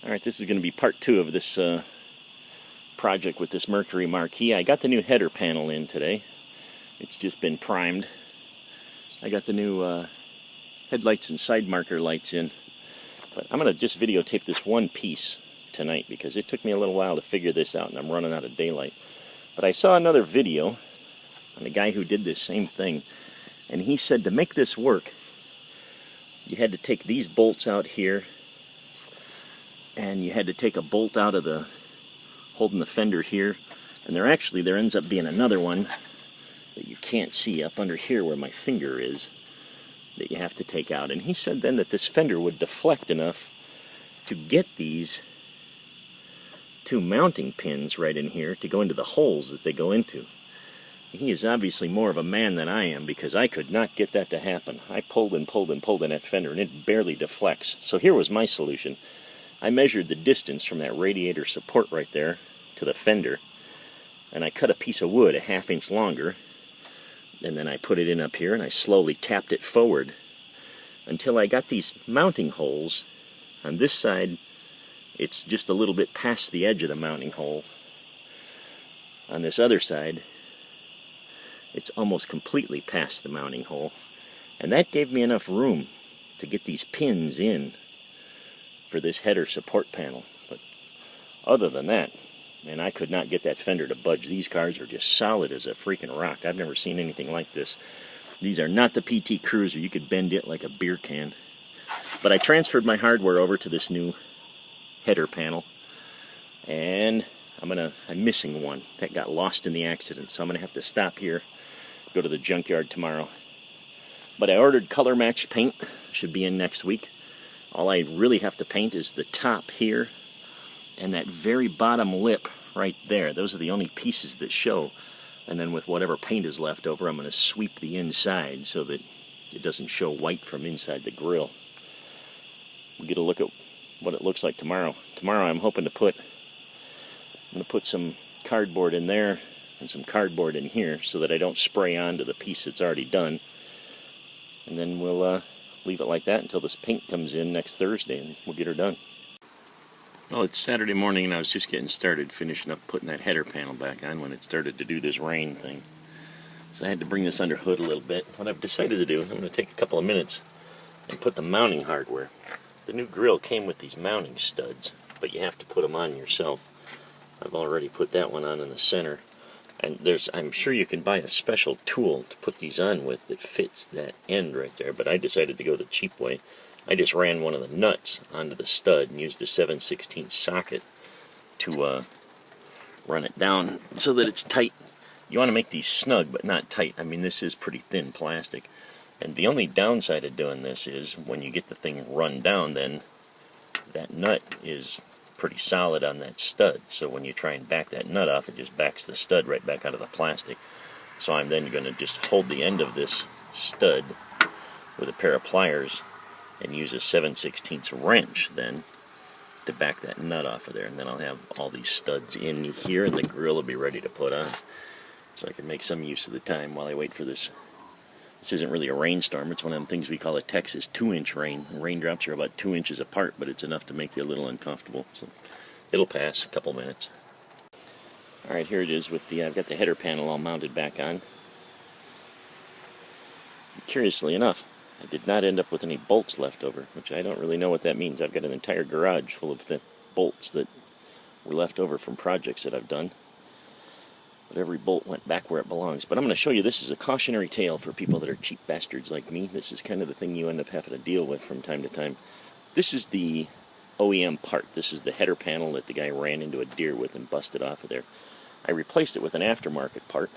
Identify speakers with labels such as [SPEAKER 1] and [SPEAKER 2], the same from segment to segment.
[SPEAKER 1] Alright, this is going to be part 2 of this project with this Mercury Marquis. I got the new header panel in today. It's just been primed. I got the new headlights and side marker lights in. But I'm going to just videotape this one piece tonight because it took me a little while to figure this out and I'm running out of daylight. But I saw another video on a guy who did this same thing, and he said to make this work, you had to take these bolts out here, and you had to take a bolt out of the holding the fender here, and there ends up being another one that you can't see up under here where my finger is that you have to take out. And he said then that this fender would deflect enough to get these two mounting pins right in here to go into the holes that they go into. He is obviously more of a man than I am, because I could not get that to happen. I pulled and pulled and pulled in that fender and it barely deflects. So here was my solution. I measured the distance from that radiator support right there to the fender, and I cut a piece of wood a ½ inch longer, and then I put it in up here and I slowly tapped it forward until I got these mounting holes. On this side it's just a little bit past the edge of the mounting hole. On this other side it's almost completely past the mounting hole, and that gave me enough room to get these pins in for this header support panel. But other than that, man, I could not get that fender to budge. These cars are just solid as a freaking rock. I've never seen anything like this. These are not the PT Cruiser. You could bend it like a beer can. But I transferred my hardware over to this new header panel, and I'm missing one that got lost in the accident, so I'm gonna have to stop here, go to the junkyard tomorrow. But I ordered color match paint. Should be in next week. All I really have to paint is the top here and that very bottom lip right there. Those are the only pieces that show. And then with whatever paint is left over, I'm going to sweep the inside so that it doesn't show white from inside the grill. We'll get a look at what it looks like tomorrow. Tomorrow I'm hoping to put some cardboard in there and some cardboard in here so that I don't spray onto the piece that's already done. And then we'll leave it like that until this paint comes in next Thursday, and we'll get her done. Well, it's Saturday morning and I was just getting started finishing up putting that header panel back on when it started to do this rain thing. So I had to bring this under hood a little bit. What I've decided to do, I'm going to take a couple of minutes and put the mounting hardware. The new grill came with these mounting studs, but you have to put them on yourself. I've already put that one on in the center. And I'm sure you can buy a special tool to put these on with that fits that end right there, but I decided to go the cheap way. I just ran one of the nuts onto the stud and used a 7/16 socket to run it down so that it's tight. You want to make these snug but not tight. I mean, this is pretty thin plastic. And the only downside of doing this is when you get the thing run down, then that nut is pretty solid on that stud, so when you try and back that nut off, it just backs the stud right back out of the plastic. So I'm then going to just hold the end of this stud with a pair of pliers and use a 7/16 wrench then to back that nut off of there, and then I'll have all these studs in here and the grill will be ready to put on, so I can make some use of the time while I wait for this. This isn't really a rainstorm. It's one of them things we call a Texas 2-inch rain. The raindrops are about 2 inches apart, but it's enough to make you a little uncomfortable. So it'll pass, a couple minutes. Alright, here it is with I've got the header panel all mounted back on. Curiously enough, I did not end up with any bolts left over, which I don't really know what that means. I've got an entire garage full of the bolts that were left over from projects that I've done. But every bolt went back where it belongs. But I'm going to show you, this is a cautionary tale for people that are cheap bastards like me. This is kind of the thing you end up having to deal with from time to time. This is the OEM part. This is the header panel that the guy ran into a deer with and busted off of there. I replaced it with an aftermarket part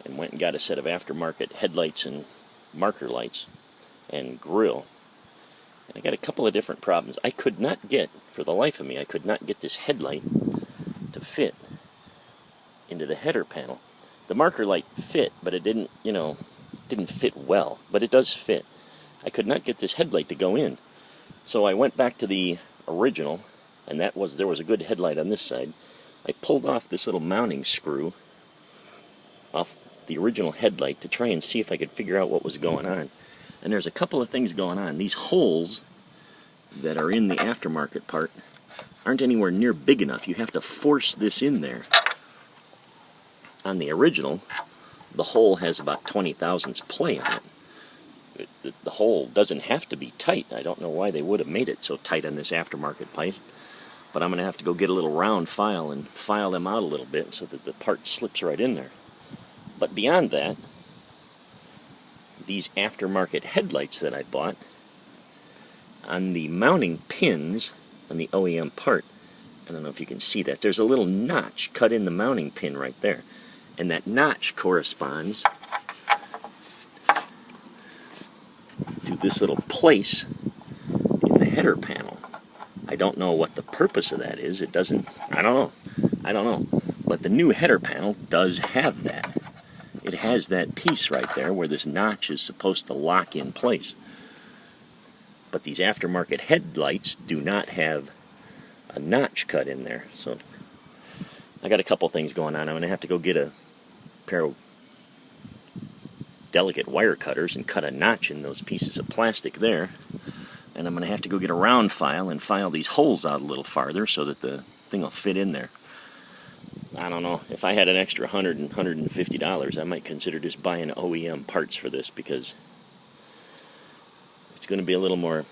[SPEAKER 1] and went and got a set of aftermarket headlights and marker lights and grill. And I got a couple of different problems. I could not get, for the life of me, I could not get this headlight to fit into the header panel. The marker light fit, but it didn't fit well, but it does fit. I could not get this headlight to go in. So I went back to the original, and there was a good headlight on this side. I pulled off this little mounting screw off the original headlight to try and see if I could figure out what was going on. And there's a couple of things going on. These holes that are in the aftermarket part aren't anywhere near big enough. You have to force this in there. On the original, the hole has about 20 thousandths play on it. The hole doesn't have to be tight. I don't know why they would have made it so tight on this aftermarket pipe. But I'm going to have to go get a little round file and file them out a little bit so that the part slips right in there. But beyond that, these aftermarket headlights that I bought, on the mounting pins on the OEM part, I don't know if you can see that, there's a little notch cut in the mounting pin right there. And that notch corresponds to this little place in the header panel. I don't know what the purpose of that is. It doesn't, I don't know. But the new header panel does have that. It has that piece right there where this notch is supposed to lock in place. But these aftermarket headlights do not have a notch cut in there. So I got a couple things going on. I'm going to have to go get a pair of delicate wire cutters and cut a notch in those pieces of plastic there. And I'm going to have to go get a round file and file these holes out a little farther so that the thing will fit in there. I don't know. If I had an extra $100 and $150, I might consider just buying OEM parts for this, because it's going to be a little more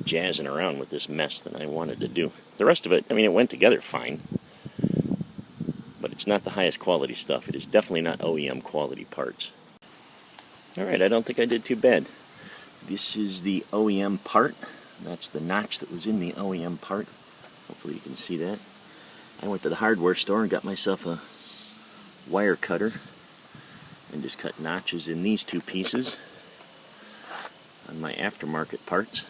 [SPEAKER 1] jazzing around with this mess than I wanted to do. The rest of it, I mean, it went together fine. But it's not the highest quality stuff. It is definitely not OEM quality parts. Alright, I don't think I did too bad. This is the OEM part. That's the notch that was in the OEM part. Hopefully you can see that. I went to the hardware store and got myself a wire cutter and just cut notches in these two pieces on my aftermarket parts.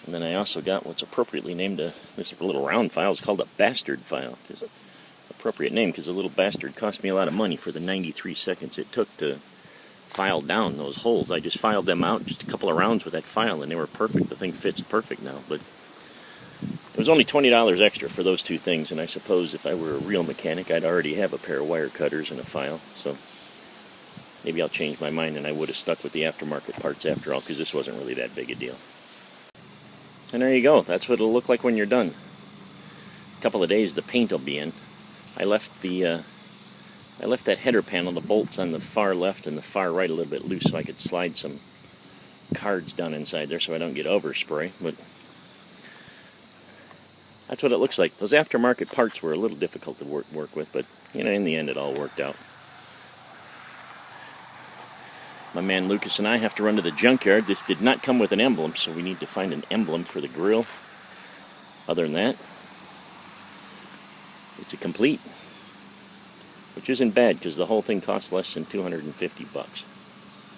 [SPEAKER 1] And then I also got what's appropriately named this little round file. It's called a bastard file. It's an appropriate name because the little bastard cost me a lot of money for the 93 seconds it took to file down those holes. I just filed them out, just a couple of rounds with that file, and they were perfect. The thing fits perfect now. But it was only $20 extra for those two things, and I suppose if I were a real mechanic, I'd already have a pair of wire cutters and a file. So maybe I'll change my mind and I would have stuck with the aftermarket parts after all, because this wasn't really that big a deal. And there you go. That's what it'll look like when you're done. A couple of days the paint will be in. I left that header panel, the bolts on the far left and the far right a little bit loose so I could slide some cards down inside there so I don't get overspray. But that's what it looks like. Those aftermarket parts were a little difficult to work with, but you know, in the end it all worked out. My man Lucas and I have to run to the junkyard. This did not come with an emblem, so we need to find an emblem for the grill. Other than that, it's a complete, which isn't bad because the whole thing costs less than $250.